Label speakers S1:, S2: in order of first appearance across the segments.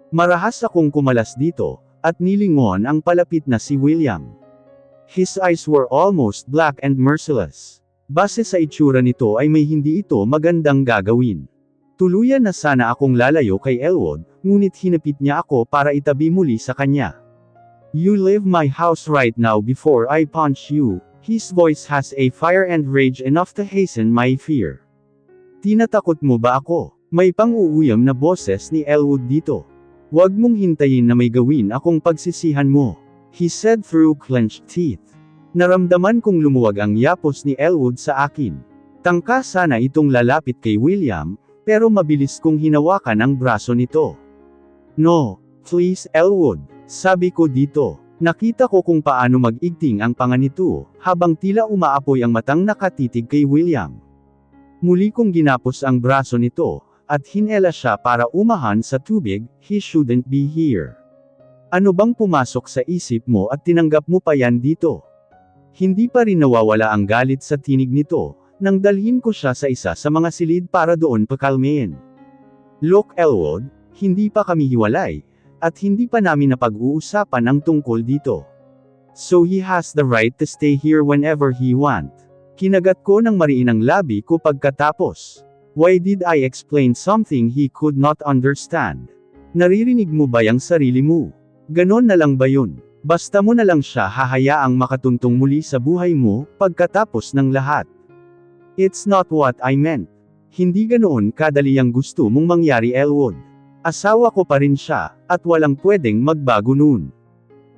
S1: Marahas akong kumalas dito, at nilingon ang palapit na si William. His eyes were almost black and merciless. Base sa itsura nito ay may hindi ito magandang gagawin. Tuluyan na sana akong lalayo kay Elwood, ngunit hinapit niya ako para itabi muli sa kanya. You leave my house right now before I punch you. His voice has a fire and rage enough to hasten my fear. Tinatakot mo ba ako? May pang-uuyam na boses ni Elwood dito. Huwag mong hintayin na may gawin akong pagsisihan mo, he said through clenched teeth. Naramdaman kong lumuwag ang yapos ni Elwood sa akin. Tangka sana itong lalapit kay William, pero mabilis kong hinawakan ang braso nito. No, please Elwood, sabi ko dito. Nakita ko kung paano mag-igting ang panga nito, habang tila umaapoy ang matang nakatitig kay William. Muli kong ginapos ang braso nito, at hinela siya para umahan sa tubig. He shouldn't be here. Ano bang pumasok sa isip mo at tinanggap mo pa yan dito? Hindi pa rin nawawala ang galit sa tinig nito, nang dalhin ko siya sa isa sa mga silid para doon pakalmain. Look Elwood, hindi pa kami hiwalay, at hindi pa namin napag-uusapan ang tungkol dito. So he has the right to stay here whenever he want. Kinagat ko ng mariin ang labi ko pagkatapos. Why did I explain something he could not understand? Naririnig mo ba yung sarili mo? Ganon na lang ba yun? Basta mo na lang siya hahayaang makatuntong muli sa buhay mo, pagkatapos ng lahat. It's not what I meant. Hindi ganoon kadali ang gusto mong mangyari Elwood. Asawa ko pa rin siya, at walang pwedeng magbago noon.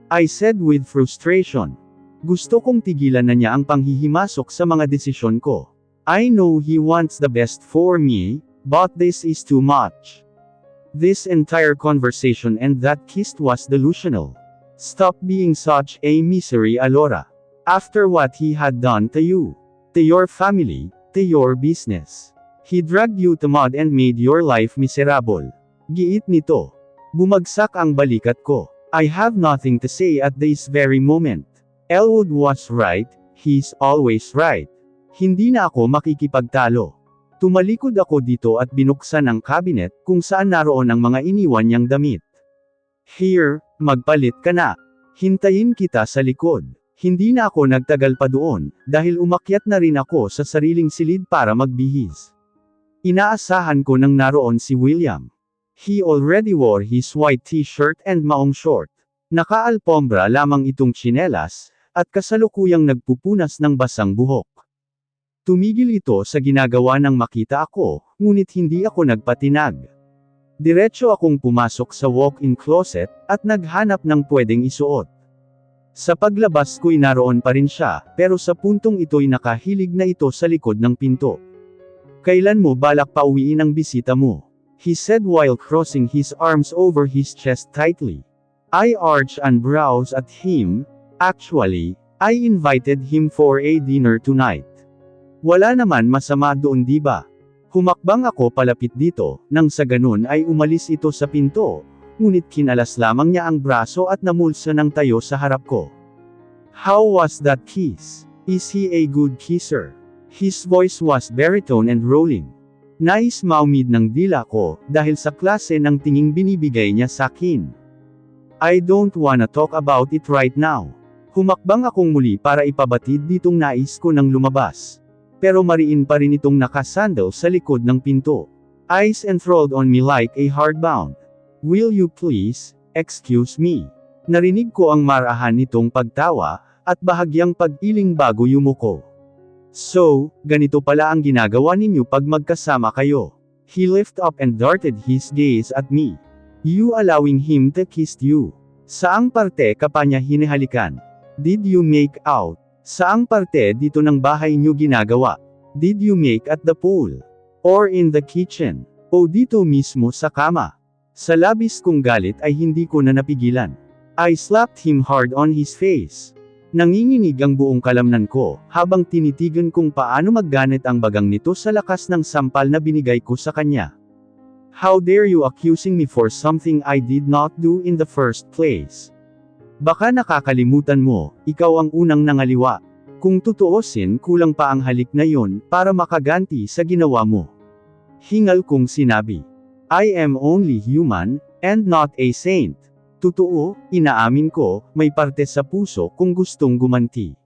S1: I said with frustration. Gusto kong tigilan na niya ang panghihimasok sa mga desisyon ko. I know he wants the best for me, but this is too much. This entire conversation and that kiss was delusional. Stop being such a misery Alora. After what he had done to you, to your family, to your business. He dragged you to mud and made your life miserable. Giit nito. Bumagsak ang balikat ko. I have nothing to say at this very moment. Elwood was right, he's always right. Hindi na ako makikipagtalo. Tumalikod ako dito at binuksan ang cabinet kung saan naroon ang mga iniwan niyang damit. Here, magpalit ka na. Hintayin kita sa likod. Hindi na ako nagtagal pa doon, dahil umakyat na rin ako sa sariling silid para magbihis. Inaasahan ko nang naroon si William. He already wore his white t-shirt and maong short. Nakaalpombra lamang itong tsinelas, at kasalukuyang nagpupunas ng basang buhok. Tumigil ito sa ginagawa nang makita ako, ngunit hindi ako nagpatinag. Diretso akong pumasok sa walk-in closet, at naghanap ng pwedeng isuot. Sa paglabas ko'y naroon pa rin siya, pero sa puntong ito'y nakahilig na ito sa likod ng pinto. Kailan mo balak pauwiin ang bisita mo? He said while crossing his arms over his chest tightly. I arched an brows at him. Actually, I invited him for a dinner tonight. Wala naman masama doon di ba? Humakbang ako palapit dito, nang sa ganun ay umalis ito sa pinto, ngunit kinalas lamang niya ang braso at namulsa ng tayo sa harap ko. How was that kiss? Is he a good kisser? His voice was baritone and rolling. Nais maumid ng dila ko, dahil sa klase ng tinging binibigay niya sa akin. I don't wanna talk about it right now. Humakbang akong muli para ipabatid ditong nais ko nang lumabas. Pero mariin pa rin itong nakasandal sa likod ng pinto. Eyes enthralled on me like a hardbound. Will you please, excuse me? Narinig ko ang marahan nitong pagtawa, at bahagyang pag-iling bago yumuko. So, ganito pala ang ginagawa ninyo pag magkasama kayo. He lifted up and darted his gaze at me. You allowing him to kiss you. Saang parte ka pa niya hinihalikan? Did you make out? Saang parte dito ng bahay niyo ginagawa? Did you make at the pool? Or in the kitchen? O dito mismo sa kama? Sa labis kong galit ay hindi ko na napigilan. I slapped him hard on his face. Nanginginig ang buong kalamnan ko, habang tinitigan kung paano magganit ang bagang nito sa lakas ng sampal na binigay ko sa kanya. How dare you accusing me for something I did not do in the first place? Baka nakakalimutan mo, ikaw ang unang nangaliwa. Kung tutuusin kulang pa ang halik na yon, para makaganti sa ginawa mo. Hingal kong sinabi. I am only human, And not a saint. Totoo, inaamin ko, may parte sa puso kung gustong gumanti.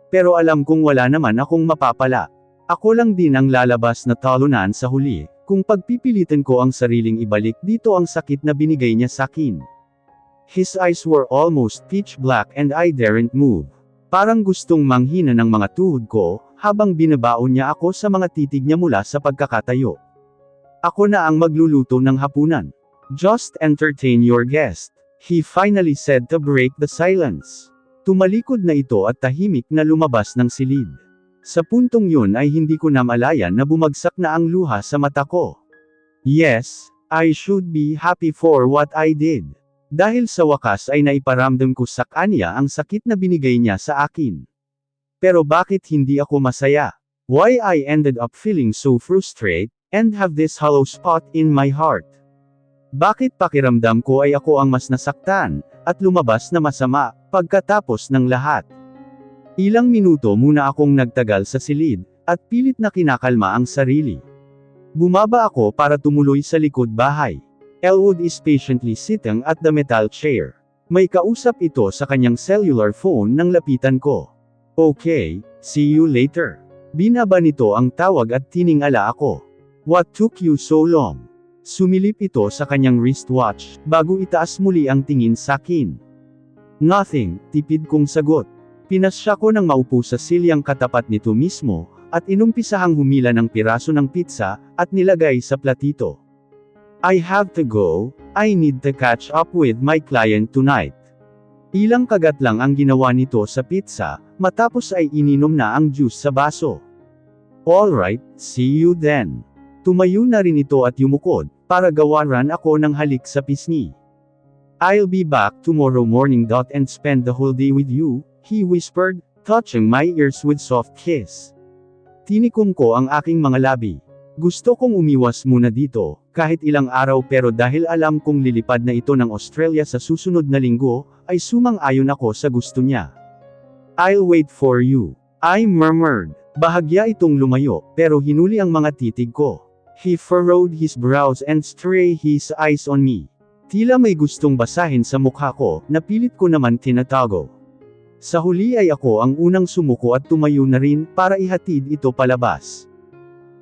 S1: Pero alam kong wala naman akong mapapala. Ako lang din ang lalabas na talunan sa huli, kung pagpipilitan ko ang sariling ibalik dito ang sakit na binigay niya sakin. His eyes were almost pitch black and I daren't move. Parang gustong manghina ng mga tuhod ko, habang binabaon niya ako sa mga titig niya mula sa pagkakatayo. Ako na ang magluluto ng hapunan. Just entertain your guest, he finally said to break the silence. Tumalikod na ito at tahimik na lumabas ng silid. Sa puntong yun ay hindi ko na malayan na bumagsak na ang luha sa mata ko. Yes, I should be happy for what I did. Dahil sa wakas ay naiparamdam ko sa kanya ang sakit na binigay niya sa akin. Pero bakit hindi ako masaya? Why I ended up feeling so frustrated, and have this hollow spot in my heart? Bakit pakiramdam ko ay ako ang mas nasaktan, at lumabas na masama, pagkatapos ng lahat? Ilang minuto muna akong nagtagal sa silid, at pilit na kinakalma ang sarili. Bumaba ako para tumuloy sa likod bahay. Elwood is patiently sitting at the metal chair. May kausap ito sa kanyang cellular phone nang lapitan ko. Okay, see you later. Binaba nito ang tawag at tiningala ako. What took you so long? Sumilip ito sa kanyang wristwatch, bago itaas muli ang tingin sakin. Nothing, tipid kong sagot. Pinasya ko nang maupo sa silyang katapat nito mismo, at inumpisahang humila ng piraso ng pizza, at nilagay sa platito. I have to go, I need to catch up with my client tonight. Ilang kagat lang ang ginawa nito sa pizza, matapos ay ininom na ang juice sa baso. Alright, see you then. Tumayo na rin ito at yumukod, para gawaran ako ng halik sa pisngi. I'll be back tomorrow morning. And spend the whole day with you, he whispered, touching my ears with soft kiss. Tinikom ko ang aking mga labi. Gusto kong umiwas muna dito, kahit ilang araw, pero dahil alam kong lilipad na ito ng Australia sa susunod na linggo, ay sumang-ayon ako sa gusto niya. I'll wait for you, I murmured. Bahagya itong lumayo, pero hinuli ang mga titig ko. He furrowed his brows and strained his eyes on me. Tila may gustong basahin sa mukha ko, na pilit ko naman tinatago. Sa huli ay ako ang unang sumuko at tumayo na rin, para ihatid ito palabas.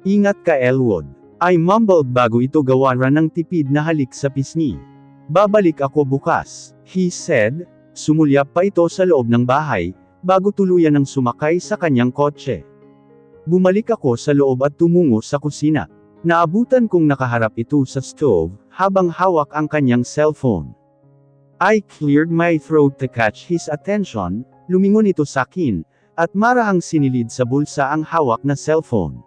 S1: Ingat ka, Elwood, I mumbled bago ito gawaran ng tipid na halik sa pisngi. Babalik ako bukas, he said. Sumulyap pa ito sa loob ng bahay, bago tuluyan ng sumakay sa kanyang kotse. Bumalik ako sa loob at tumungo sa kusina. Naabutan kong nakaharap ito sa stove, habang hawak ang kanyang cellphone. I cleared my throat to catch his attention, lumingon ito sakin, at marahang sinilid sa bulsa ang hawak na cellphone.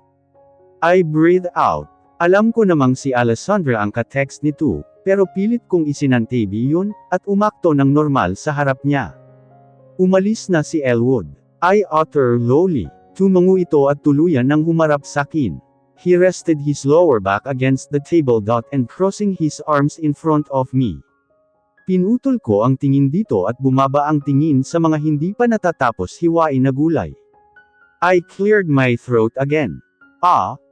S1: I breathed out. Alam ko namang si Alessandra ang ka-text nito, pero pilit kong isinantabi yun, at umakto ng normal sa harap niya. Umalis na si Elwood. I uttered lowly. Tumango ito at tuluyan nang humarap sakin. He rested his lower back against the table. And crossing his arms in front of me. Pinutol ko ang tingin dito at bumaba ang tingin sa mga hindi pa natatapos hiwain na gulay. I cleared my throat again.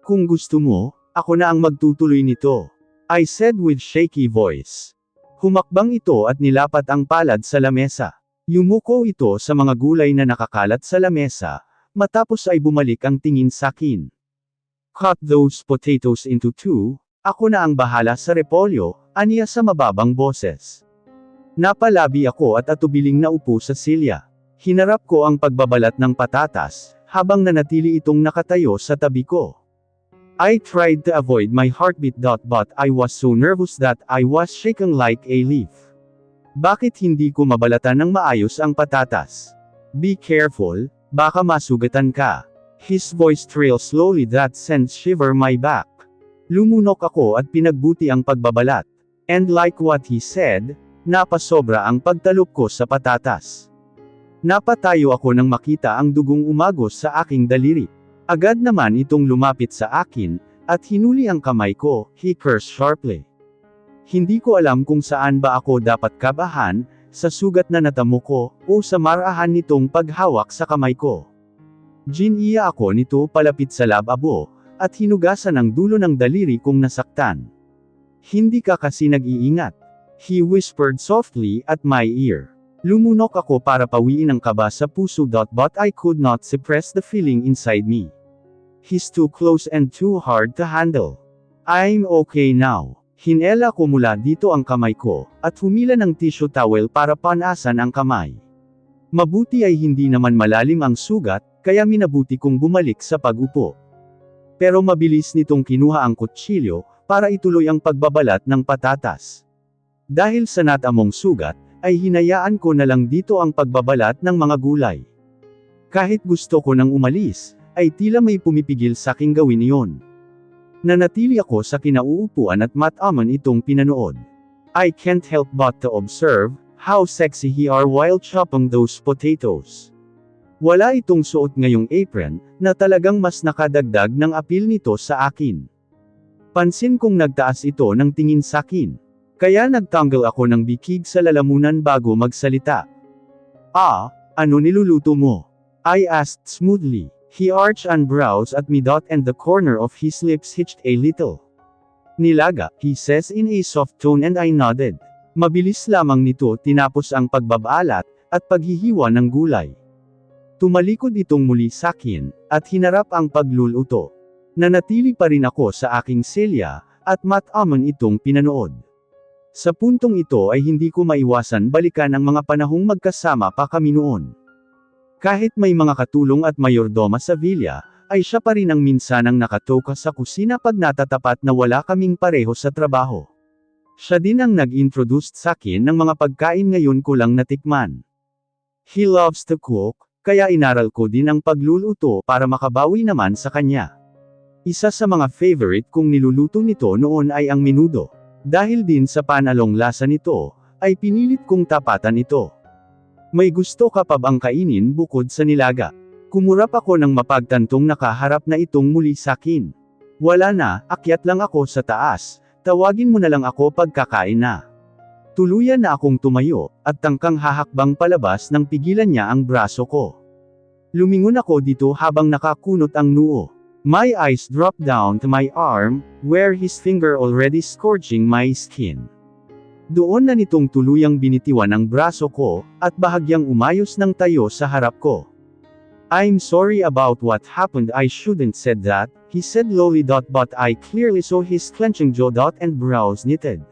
S1: Kung gusto mo, ako na ang magtutuloy nito, I said with shaky voice. Humakbang ito at nilapat ang palad sa lamesa. Yumuko ito sa mga gulay na nakakalat sa lamesa, matapos ay bumalik ang tingin sakin. Cut those potatoes into two, ako na ang bahala sa repolyo, aniya sa mababang boses. Napalabi ako at atubiling naupo sa silya. Hinarap ko ang pagbabalat ng patatas, habang nanatili itong nakatayo sa tabi ko. I tried to avoid my heartbeat. But I was so nervous that I was shaking like a leaf. Bakit hindi ko mabalatan ng maayos ang patatas? Be careful, baka masugatan ka. His voice trailed slowly that sent shiver my back. Lumunok ako at pinagbuti ang pagbabalat. And like what he said, napasobra ang pagtalop ko sa patatas. Napatayo ako nang makita ang dugong umagos sa aking daliri. Agad naman itong lumapit sa akin, at hinuli ang kamay ko, he cursed sharply. Hindi ko alam kung saan ba ako dapat kabahan, sa sugat na natamo ko, o sa marahan nitong paghawak sa kamay ko. Giniya ako nito palapit sa lababo, at hinugasan ang dulo ng daliri kong nasaktan. Hindi ka kasi nag-iingat. He whispered softly at my ear. Lumunok ako para pawiin ang kaba sa puso. But I could not suppress the feeling inside me. He's too close and too hard to handle. I'm okay now. Hinela ko mula dito ang kamay ko, at humila ng tissue towel para panasan ang kamay. Mabuti ay hindi naman malalim ang sugat, kaya minabuti kong bumalik sa pag-upo. Pero mabilis nitong kinuha ang kutsilyo, para ituloy ang pagbabalat ng patatas. Dahil sa natamong sugat, ay hinayaan ko na lang dito ang pagbabalat ng mga gulay. Kahit gusto ko nang umalis, ay tila may pumipigil saking gawin iyon. Nanatili ako sa kinauupuan at mataman itong pinanood. I can't help but to observe, how sexy he are while chopping those potatoes. Wala itong suot ngayong apron, na talagang mas nakadagdag ng appeal nito sa akin. Pansin kong nagtaas ito ng tingin sakin. Kaya nagtanggal ako ng bikig sa lalamunan bago magsalita. Ah, ano niluluto mo? I asked smoothly. He arched an brows at me. And the corner of his lips hitched a little. Nilaga, he says in a soft tone, and I nodded. Mabilis lamang nito tinapos ang pagbabalat, at paghihiwa ng gulay. Tumalikod itong muli sakin, at hinarap ang pagluluto. Nanatili pa rin ako sa aking selya, at mataman itong pinanood. Sa puntong ito ay hindi ko maiwasan balikan ang mga panahong magkasama pa kami noon. Kahit may mga katulong at mayordoma sa villa, ay siya pa rin ang minsanang nakatoka sa kusina pag natatapat na wala kaming pareho sa trabaho. Siya din ang nag-introduce sa akin ng mga pagkain ngayon ko lang natikman. He loves to cook, kaya inaral ko din ang pagluluto para makabawi naman sa kanya. Isa sa mga favorite kong niluluto nito noon ay ang menudo. Dahil din sa panalong lasa nito, ay pinilit kong tapatan ito. May gusto ka pa bang kainin bukod sa nilaga? Kumurap ako nang mapagtantong nakaharap na itong muli sakin. Wala na, akyat lang ako sa taas, tawagin mo na lang ako pagkakain na. Tuluyan na akong tumayo, at tangkang hahakbang palabas nang pigilan niya ang braso ko. Lumingon ako dito habang nakakunot ang noo. My eyes dropped down to my arm, where his finger already scorching my skin. Doon na nitong tuluyang binitiwan ang braso ko, at bahagyang umayos ng tayo sa harap ko. I'm sorry about what happened. I shouldn't said that, he said lowly. But I clearly saw his clenching jaw. And brows knitted.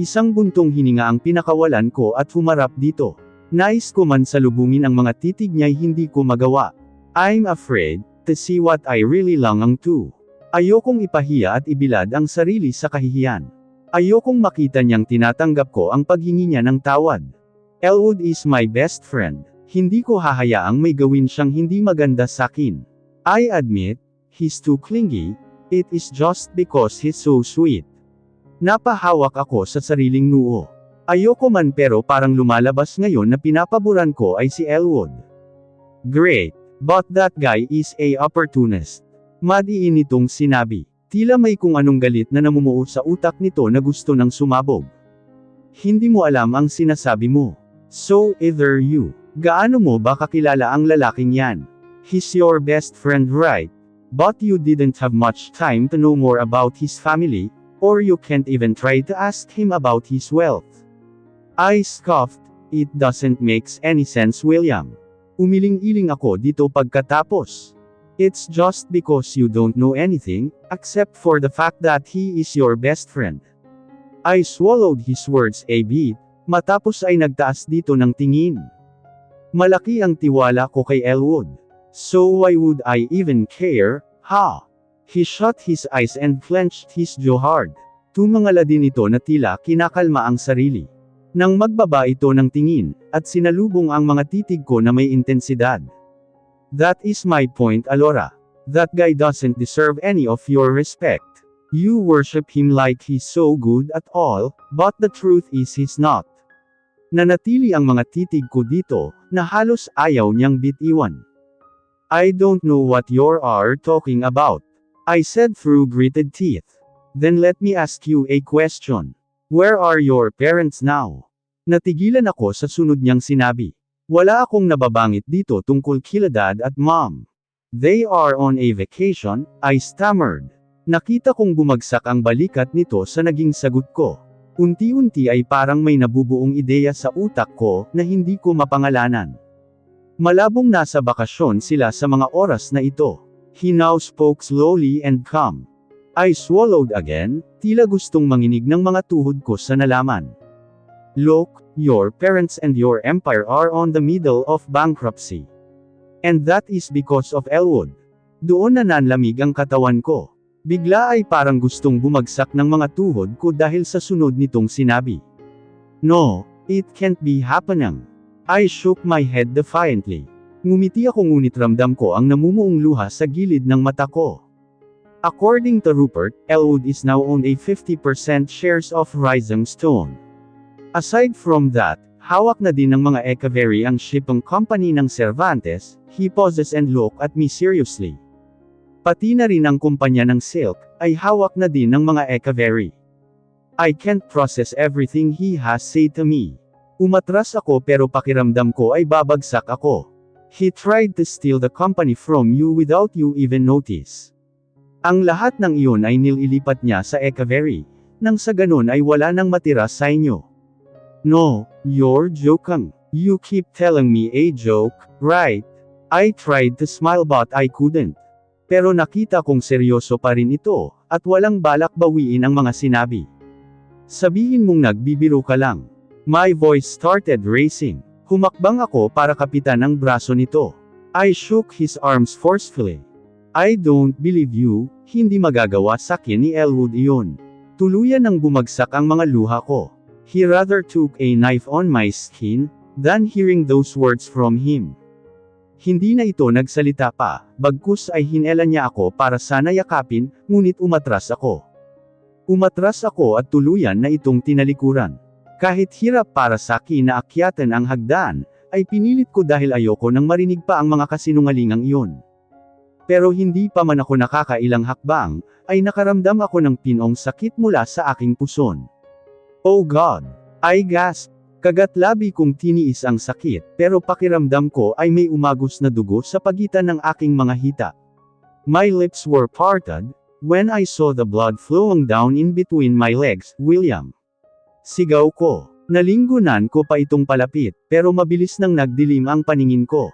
S1: Isang buntong hininga ang pinakawalan ko at humarap dito. Nais ko man salubungin ang mga titig niya'y hindi ko magawa. I'm afraid to see what I really long to. Ayokong ipahiya at ibilad ang sarili sa kahihiyan. Ayokong makita niyang tinatanggap ko ang paghingi niya ng tawad. Elwood is my best friend. Hindi ko hahayaang may gawin siyang hindi maganda sa akin. I admit, he's too clingy. It is just because he's so sweet. Napahawak ako sa sariling noo. Ayoko man pero parang lumalabas ngayon na pinapaboran ko ay si Elwood. Great. But that guy is a opportunist. Madiin nitong sinabi. Tila may kung anong galit na namumuo sa utak nito na gusto nang sumabog. Hindi mo alam ang sinasabi mo. So either you. Gaano mo ba kakilala ang lalaking yan? He's your best friend, right? But you didn't have much time to know more about his family, or you can't even try to ask him about his wealth. I scoffed. It doesn't make any sense, William. Umiling-iling ako dito pagkatapos. It's just because you don't know anything, except for the fact that he is your best friend. I swallowed his words a bit, matapos ay nagtaas dito ng tingin. Malaki ang tiwala ko kay Elwood. So why would I even care, ha? He shut his eyes and clenched his jaw hard. Tumangala din ito na tila kinakalma ang sarili. Nang magbaba ito ng tingin, at sinalubong ang mga titig ko na may intensidad. That is my point, Alora. That guy doesn't deserve any of your respect. You worship him like he's so good at all, but the truth is he's not. Nanatili ang mga titig ko dito, na halos ayaw niyang bitiwan. I don't know what you are talking about. I said through gritted teeth. Then let me ask you a question. Where are your parents now? Natigilan ako sa sunod niyang sinabi. Wala akong nababangit dito tungkol kila dad at mom. They are on a vacation, I stammered. Nakita kong bumagsak ang balikat nito sa naging sagot ko. Unti-unti ay parang may nabubuong ideya sa utak ko na hindi ko mapangalanan. Malabong nasa bakasyon sila sa mga oras na ito. He now spoke slowly and calm. I swallowed again, tila gustong manginig ng mga tuhod ko sa nalaman. Look, your parents and your empire are on the middle of bankruptcy. And that is because of Elwood. Doon na nanlamig ang katawan ko. Bigla ay parang gustong bumagsak ng mga tuhod ko dahil sa sunod nitong sinabi. No, it can't be happening. I shook my head defiantly. Ngumiti ako ngunit ramdam ko ang namumuong luha sa gilid ng mata ko. According to Rupert, Elwood is now owned a 50% shares of Rising Stone. Aside from that, hawak na din ng mga Echeverry ang shipping company ng Cervantes. He pauses and looked at me seriously. Pati na rin ang kumpanya ng Silk, ay hawak na din ng mga Echeverry. I can't process everything he has said to me. Umatras ako pero pakiramdam ko ay babagsak ako. He tried to steal the company from you without you even notice. Ang lahat ng iyon ay nililipat niya sa Echeverry, nang sa ganun ay wala nang matira sa inyo. No, you're joking. You keep telling me a joke, right? I tried to smile but I couldn't. Pero nakita kong seryoso pa rin ito, at walang balak bawiin ang mga sinabi. Sabihin mong nagbibiro ka lang. My voice started racing. Humakbang ako para kapitan ang braso nito. I shook his arms forcefully. I don't believe you, hindi magagawa sa akin ni Elwood iyon. Tuluyan nang bumagsak ang mga luha ko. He rather took a knife on my skin, than hearing those words from him. Hindi na ito nagsalita pa, bagkus ay hinela niya ako para sana yakapin, ngunit umatras ako. Umatras ako at tuluyan na itong tinalikuran. Kahit hirap para sa akin na akyatan ang hagdan, ay pinilit ko dahil ayoko nang marinig pa ang mga kasinungalingang iyon. Pero hindi pa man ako nakakailang hakbang, ay nakaramdam ako ng pinong sakit mula sa aking puson. Oh God! I gasped. Kagat-labi kong tiniis ang sakit, pero pakiramdam ko ay may umagos na dugo sa pagitan ng aking mga hita. My lips were parted, when I saw the blood flowing down in between my legs, William. Sigaw ko. Nalinggunan ko pa itong palapit, pero mabilis nang nagdilim ang paningin ko.